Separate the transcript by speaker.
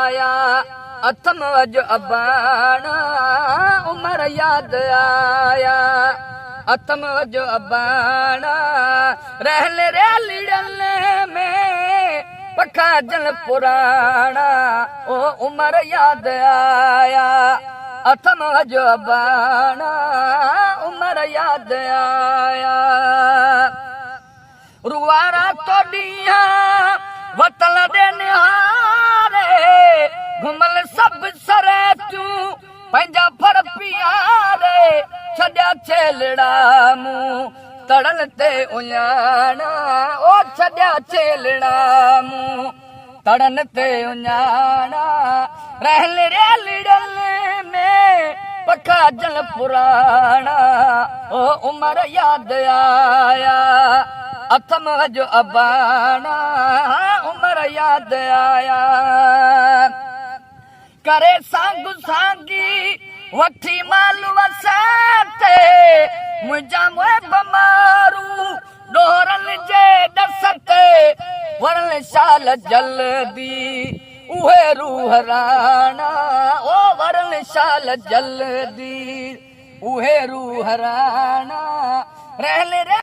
Speaker 1: आया अथम वज अबाना उमर याद आया अथम वज अबाना रहल रेल में पखा जल पुराना ओ उमर याद आया अथम वज अबाना उमर याद आया रुआरा तो दिया वतन दे निहारे घुमल सब सरे तू पंजा फर पियारे छड्या छेलड़ा मुंह तड़न ते उन्याना ओ छड्या छेलड़ा मुंह तड़न ते उन्याना रहल रेल में पखा जल पुराना ओ उमर याद आया अथम वज अबाना उमर याद आया करे सांग सांगी वठी माल वसाते मुझा मुए बमारू डोरन जे दसते वरन शाल जल्दी उहे रूह राणा ओ वरन शाल जल्दी उहे रूह राणा रहल रे